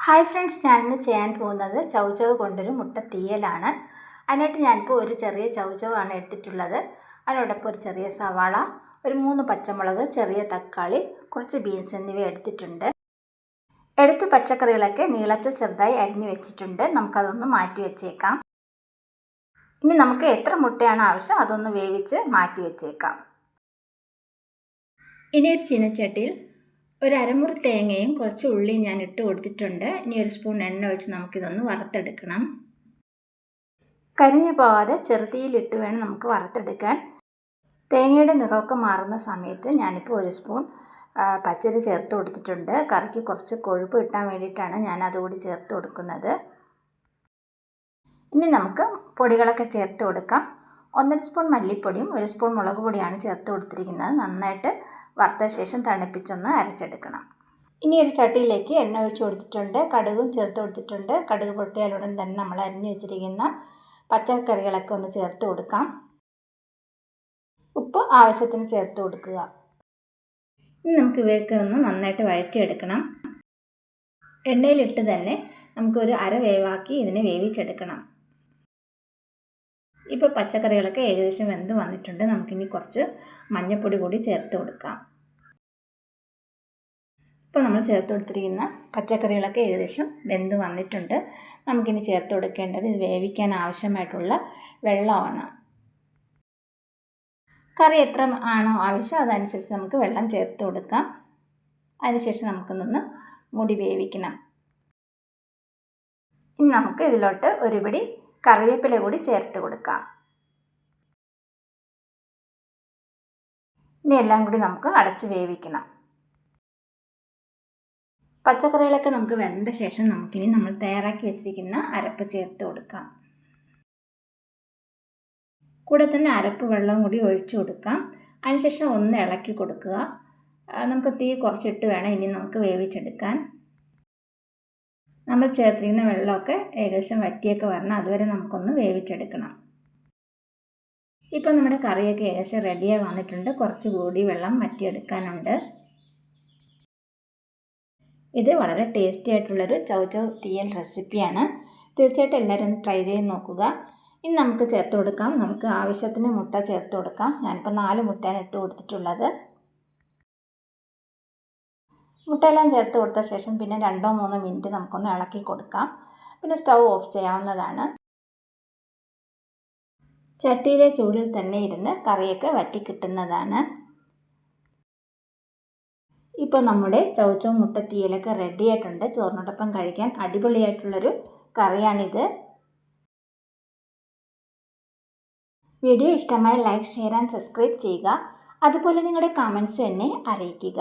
Hi friends, ഞാനിന്ന് ചെയ്യാൻ പോകുന്നത് ചൗചൗ കൊണ്ടൊരു മുട്ട തീയലാണ്. അതിനായിട്ട് ഞാനിപ്പോൾ ഒരു ചെറിയ ചൗചൗ ആണ് എടുത്തിട്ടുള്ളത്. അതിനോടൊപ്പം ഒരു ചെറിയ സവാള, ഒരു 3 പച്ചമുളക്, ചെറിയ തക്കാളി, കുറച്ച് ബീൻസ് എന്നിവ എടുത്തിട്ടുണ്ട്. എടുത്ത പച്ചക്കറികളൊക്കെ നീളത്തിൽ ചെറുതായി അരിഞ്ഞു വെച്ചിട്ടുണ്ട്. നമുക്കതൊന്ന് മാറ്റി വെച്ചേക്കാം. ഇനി നമുക്ക് എത്ര മുട്ടയാണ് ആവശ്യം അതൊന്ന് വേവിച്ച് മാറ്റി വെച്ചേക്കാം. ഇനി ഒരു ചീനച്ചട്ടിയിൽ ഒരു അരമുറി തേങ്ങയും കുറച്ച് ഉള്ളിയും ഞാൻ ഇട്ട് കൊടുത്തിട്ടുണ്ട്. ഇനി ഒരു സ്പൂൺ എണ്ണ ഒഴിച്ച് നമുക്കിതൊന്ന് വറുത്തെടുക്കണം. കരിഞ്ഞു പോവാതെ ചെറുതീയിലിട്ട് വേണം നമുക്ക് വറുത്തെടുക്കാൻ. തേങ്ങയുടെ നിറമൊക്കെ മാറുന്ന സമയത്ത് ഞാനിപ്പോൾ ഒരു സ്പൂൺ പച്ചരി ചേർത്ത് കൊടുത്തിട്ടുണ്ട്. കറിക്ക് കുറച്ച് കൊഴുപ്പ് കിട്ടാൻ വേണ്ടിയിട്ടാണ് ഞാൻ അതുകൂടി ചേർത്ത് കൊടുക്കുന്നത്. ഇനി നമുക്ക് പൊടികളൊക്കെ ചേർത്ത് കൊടുക്കാം. 1.5 സ്പൂൺ മല്ലിപ്പൊടിയും 1 സ്പൂൺ മുളക് പൊടിയാണ് ചേർത്ത് കൊടുത്തിരിക്കുന്നത്. നന്നായിട്ട് വറുത്ത ശേഷം തണുപ്പിച്ചൊന്ന് അരച്ചെടുക്കണം. ഇനി ഒരു ചട്ടിയിലേക്ക് എണ്ണ ഒഴിച്ച് കൊടുത്തിട്ടുണ്ട്. കടുകും ചേർത്ത് കൊടുത്തിട്ടുണ്ട്. കടുക് പൊട്ടിയാലുടൻ തന്നെ നമ്മൾ അരിഞ്ഞു വെച്ചിരിക്കുന്ന പച്ചക്കറികളൊക്കെ ഒന്ന് ചേർത്ത് കൊടുക്കാം. ഉപ്പ് ആവശ്യത്തിന് ചേർത്ത് കൊടുക്കുക. ഇനി നമുക്ക് ഇവയൊക്കെ ഒന്ന് നന്നായിട്ട് വഴറ്റിയെടുക്കണം. എണ്ണയിലിട്ട് തന്നെ നമുക്കൊരു അര വേവാക്കി ഇതിനെ വേവിച്ചെടുക്കണം. ഇപ്പോൾ പച്ചക്കറികളൊക്കെ ഏകദേശം വെന്ത് വന്നിട്ടുണ്ട്. നമുക്കിനി കുറച്ച് മഞ്ഞൾപ്പൊടി കൂടി ചേർത്ത് കൊടുക്കാം. ഇപ്പോൾ നമ്മൾ ചേർത്ത് കൊടുത്തിരിക്കുന്ന പച്ചക്കറികളൊക്കെ ഏകദേശം വെന്ത് വന്നിട്ടുണ്ട്. നമുക്കിനി ചേർത്ത് കൊടുക്കേണ്ടത് ഇത് വേവിക്കാൻ ആവശ്യമായിട്ടുള്ള വെള്ളമാണ്. കറി എത്ര ആണോ ആവശ്യം അതനുസരിച്ച് നമുക്ക് വെള്ളം ചേർത്ത് കൊടുക്കാം. അതിനുശേഷം നമുക്കൊന്ന് മൂടി വേവിക്കണം. ഇനി നമുക്ക് ഇതിലോട്ട് ഒരു പിടി കറിവേപ്പില കൂടി ചേർത്ത് കൊടുക്കാം. ഇനി എല്ലാം കൂടി നമുക്ക് അടച്ച് വേവിക്കണം. പച്ചക്കറികളൊക്കെ നമുക്ക് വെന്ത ശേഷം നമുക്കിനി നമ്മൾ തയ്യാറാക്കി വെച്ചിരിക്കുന്ന അരപ്പ് ചേർത്ത് കൊടുക്കാം. കൂടെ തന്നെ അരപ്പ് വെള്ളവും കൂടി ഒഴിച്ചു കൊടുക്കാം. അതിനുശേഷം ഒന്ന് ഇളക്കി കൊടുക്കുക. നമുക്ക് തീ കുറച്ചിട്ട് വേണം ഇനി നമുക്ക് വേവിച്ചെടുക്കാൻ. നമ്മൾ ചേർത്തിരിക്കുന്ന വെള്ളമൊക്കെ ഏകദേശം വറ്റിയൊക്കെ വരണം. അതുവരെ നമുക്കൊന്ന് വേവിച്ചെടുക്കണം. ഇപ്പോൾ നമ്മുടെ കറിയൊക്കെ ഏകദേശം റെഡിയായി വന്നിട്ടുണ്ട്. കുറച്ചുകൂടി വെള്ളം വറ്റിയെടുക്കാനുണ്ട്. ഇത് വളരെ ടേസ്റ്റി ആയിട്ടുള്ളൊരു ചൗചൗ തീയൽ റെസിപ്പിയാണ്. തീർച്ചയായിട്ടും എല്ലാവരും ഒന്ന് ട്രൈ ചെയ്ത് നോക്കുക. ഇനി നമുക്ക് ചേർത്ത് കൊടുക്കാം. നമുക്ക് ആവശ്യത്തിന് മുട്ട ചേർത്ത് കൊടുക്കാം. ഞാനിപ്പോൾ 4 മുട്ടയാണ് ഇട്ട് കൊടുത്തിട്ടുള്ളത്. മുട്ടയെല്ലാം ചേർത്ത് കൊടുത്ത ശേഷം പിന്നെ 2-3 മിനിറ്റ് നമുക്കൊന്ന് ഇളക്കി കൊടുക്കാം. പിന്നെ സ്റ്റൗ ഓഫ് ചെയ്യാവുന്നതാണ്. ചട്ടിയിലെ ചൂടിൽ തന്നെ ഇരുന്ന് കറിയൊക്കെ വറ്റി കിട്ടുന്നതാണ്. ഇപ്പോൾ നമ്മുടെ ചൗചൗ മുട്ട തീയലൊക്കെ റെഡി ആയിട്ടുണ്ട്. ചോറിനോടൊപ്പം കഴിക്കാൻ അടിപൊളിയായിട്ടുള്ളൊരു കറിയാണിത്. വീഡിയോ ഇഷ്ടമായി ലൈക്ക്, ഷെയർ ആൻഡ് സബ്സ്ക്രൈബ് ചെയ്യുക. അതുപോലെ നിങ്ങളുടെ കമൻറ്റ്സ് എന്നെ അറിയിക്കുക.